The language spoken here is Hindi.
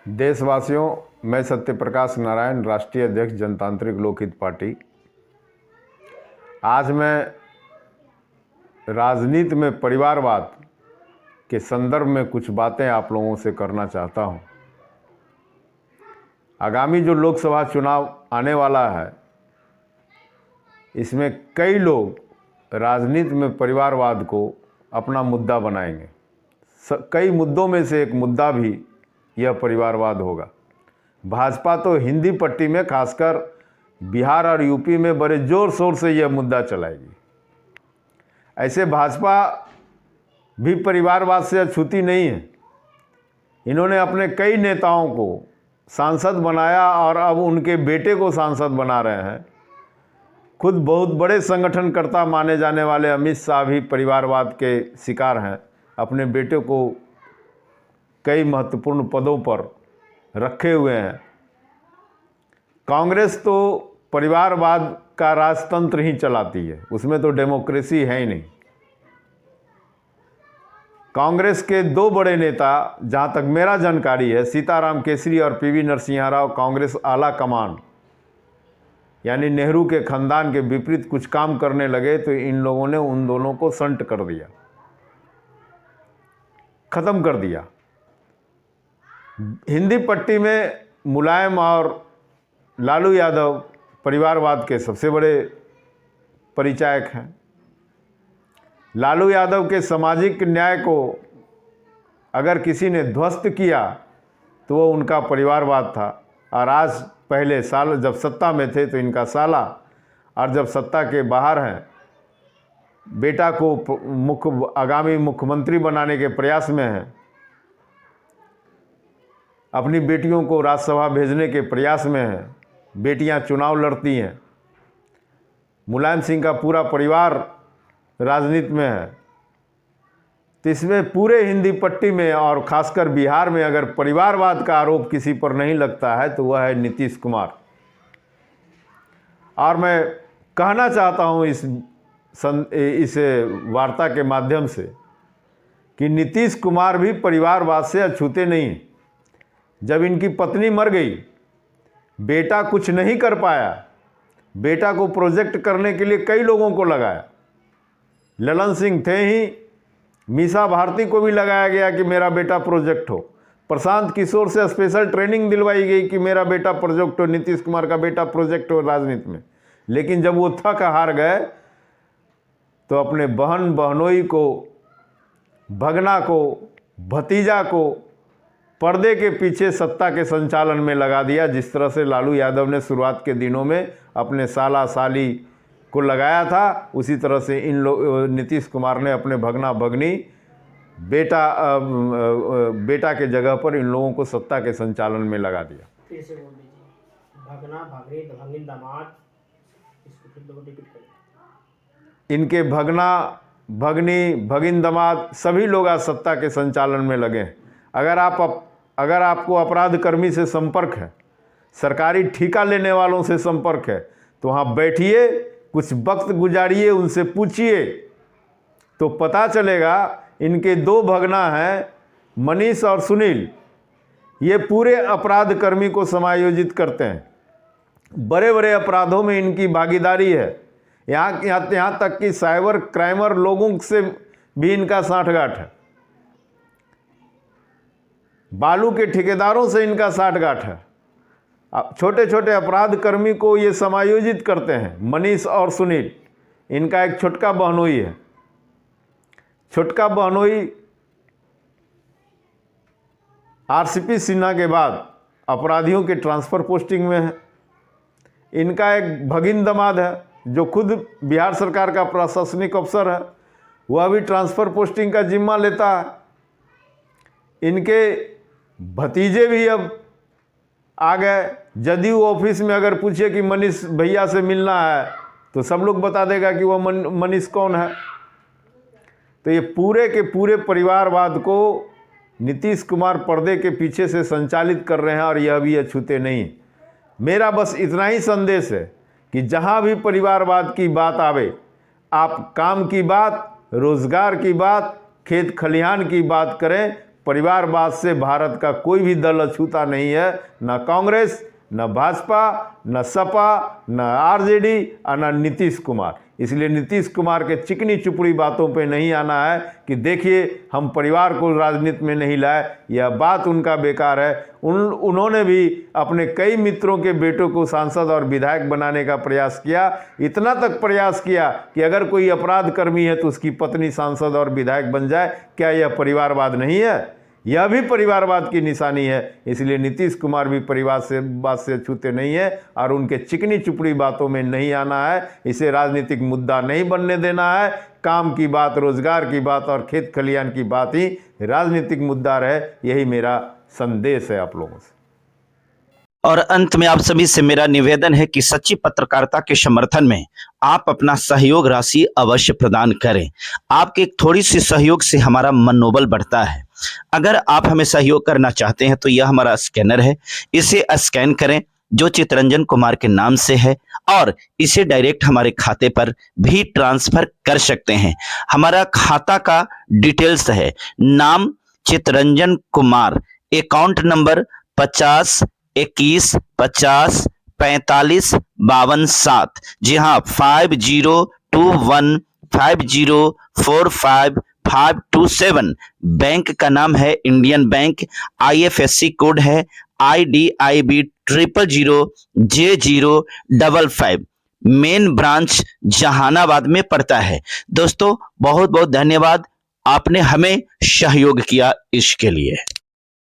देशवासियों, मैं सत्यप्रकाश नारायण, राष्ट्रीय अध्यक्ष जनतांत्रिक लोकहित पार्टी। आज मैं राजनीति में परिवारवाद के संदर्भ में कुछ बातें आप लोगों से करना चाहता हूं। आगामी जो लोकसभा चुनाव आने वाला है, इसमें कई लोग राजनीति में परिवारवाद को अपना मुद्दा बनाएंगे। कई मुद्दों में से एक मुद्दा भी यह परिवारवाद होगा। भाजपा तो हिंदी पट्टी में, खासकर बिहार और यूपी में बड़े जोर शोर से यह मुद्दा चलाएगी। ऐसे भाजपा भी परिवारवाद से अछूती नहीं है। इन्होंने अपने कई नेताओं को सांसद बनाया और अब उनके बेटे को सांसद बना रहे हैं। खुद बहुत बड़े संगठनकर्ता माने जाने वाले अमित शाह भी परिवारवाद के शिकार हैं। अपने बेटे को कई महत्वपूर्ण पदों पर रखे हुए हैं। कांग्रेस तो परिवारवाद का राजतंत्र ही चलाती है, उसमें तो डेमोक्रेसी है ही नहीं। कांग्रेस के दो बड़े नेता, जहां तक मेरा जानकारी है, सीताराम केसरी और पीवी नरसिम्हा राव, कांग्रेस आला कमान यानी नेहरू के खानदान के विपरीत कुछ काम करने लगे तो इन लोगों ने उन दोनों को संट कर दिया, खत्म कर दिया। हिंदी पट्टी में मुलायम और लालू यादव परिवारवाद के सबसे बड़े परिचायक हैं। लालू यादव के सामाजिक न्याय को अगर किसी ने ध्वस्त किया तो वो उनका परिवारवाद था। और आज पहले साल जब सत्ता में थे तो इनका साला, और जब सत्ता के बाहर हैं, बेटा को आगामी मुख्यमंत्री बनाने के प्रयास में हैं, अपनी बेटियों को राज्यसभा भेजने के प्रयास में हैं, बेटियां चुनाव लड़ती हैं। मुलायम सिंह का पूरा परिवार राजनीति में है। तो इसमें पूरे हिंदी पट्टी में और खासकर बिहार में अगर परिवारवाद का आरोप किसी पर नहीं लगता है तो वह है नीतीश कुमार। और मैं कहना चाहता हूं इस वार्ता के माध्यम से कि नीतीश कुमार भी परिवारवाद से अछूते नहीं। जब इनकी पत्नी मर गई, बेटा कुछ नहीं कर पाया, बेटा को प्रोजेक्ट करने के लिए कई लोगों को लगाया। ललन सिंह थे ही, मीसा भारती को भी लगाया गया कि मेरा बेटा प्रोजेक्ट हो। प्रशांत किशोर से स्पेशल ट्रेनिंग दिलवाई गई कि मेरा बेटा प्रोजेक्ट हो, नीतीश कुमार का बेटा प्रोजेक्ट हो राजनीति में। लेकिन जब वो थक हार गए तो अपने बहन बहनोई को, भगना को, भतीजा को पर्दे के पीछे सत्ता के संचालन में लगा दिया। जिस तरह से लालू यादव ने शुरुआत के दिनों में अपने साला साली को लगाया था, उसी तरह से नीतीश कुमार ने अपने भगना भगनी, बेटा के जगह पर इन लोगों को सत्ता के संचालन में लगा दिया। फिर से बोल दीजिए, भगना भगनी भगिन दामाद, इसको फिर लोग रिपीट करें। इनके भगना भगनी भगिन दामाद सभी लोग आज सत्ता के संचालन में लगे हैं। अगर आपको अपराध कर्मी से संपर्क है, सरकारी ठेका लेने वालों से संपर्क है, तो वहाँ बैठिए, कुछ वक्त गुजारिए, उनसे पूछिए तो पता चलेगा। इनके दो भगना हैं, मनीष और सुनील, ये पूरे अपराध कर्मी को समायोजित करते हैं। बड़े बड़े अपराधों में इनकी भागीदारी है। यहाँ तक कि साइबर क्राइमर लोगों से भी इनका साठगांठ है। बालू के ठेकेदारों से इनका साठगांठ है। छोटे छोटे अपराध कर्मी को ये समायोजित करते हैं। मनीष और सुनील, इनका एक छोटका बहनोई है। छोटका बहनोई आरसीपी सिन्हा के बाद अपराधियों के ट्रांसफ़र पोस्टिंग में है। इनका एक भगिन दामाद है जो खुद बिहार सरकार का प्रशासनिक अफसर है, वह भी ट्रांसफ़र पोस्टिंग का जिम्मा लेता है। इनके भतीजे भी अब आ गए। जदयू ऑफिस में अगर पूछे कि मनीष भैया से मिलना है तो सब लोग बता देगा कि वह मनीष कौन है। तो ये पूरे के पूरे परिवारवाद को नीतीश कुमार पर्दे के पीछे से संचालित कर रहे हैं और यह भी अछूते नहीं। मेरा बस इतना ही संदेश है कि जहाँ भी परिवारवाद की बात आवे, आप काम की बात, रोजगार की बात, खेत खलिहान की बात करें। परिवारवाद से भारत का कोई भी दल अछूता नहीं है, न कांग्रेस, न भाजपा, न सपा, न आरजेडी और न नीतीश कुमार। इसलिए नीतीश कुमार के चिकनी चुपड़ी बातों पे नहीं आना है कि देखिए हम परिवार को राजनीति में नहीं लाए, यह बात उनका बेकार है। उन्होंने भी अपने कई मित्रों के बेटों को सांसद और विधायक बनाने का प्रयास किया, इतना तक प्रयास किया कि अगर कोई अपराध कर्मी है तो उसकी पत्नी सांसद और विधायक बन जाए। क्या यह परिवारवाद नहीं है? यह भी परिवारवाद की निशानी है। इसलिए नीतीश कुमार भी परिवारवाद से छूते नहीं है और उनके चिकनी चुपड़ी बातों में नहीं आना है। इसे राजनीतिक मुद्दा नहीं बनने देना है। काम की बात, रोजगार की बात और खेत खलियान की बात ही राजनीतिक मुद्दा रहे, यही मेरा संदेश है आप लोगों से। और अंत में आप सभी से मेरा निवेदन है कि सच्ची पत्रकारिता के समर्थन में आप अपना सहयोग राशि अवश्य प्रदान करें। आपके थोड़ी सी सहयोग से हमारा मनोबल बढ़ता है। अगर आप हमें सहयोग करना चाहते हैं तो यह हमारा स्कैनर है, इसे स्कैन करें जो चितरंजन कुमार के नाम से है और इसे डायरेक्ट हमारे खाते पर भी ट्रांसफर कर सकते हैं। हमारा खाता का डिटेल्स है नाम चितरंजन कुमार, अकाउंट नंबर 50 21 50 45 52 7। जी हाँ, 502150452527। बैंक का नाम है इंडियन बैंक। IFSC कोड है IDIB 000J055। Main branch Jehanabad में पड़ता है। दोस्तों बहुत बहुत धन्यवाद, आपने हमें सहयोग किया इसके लिए।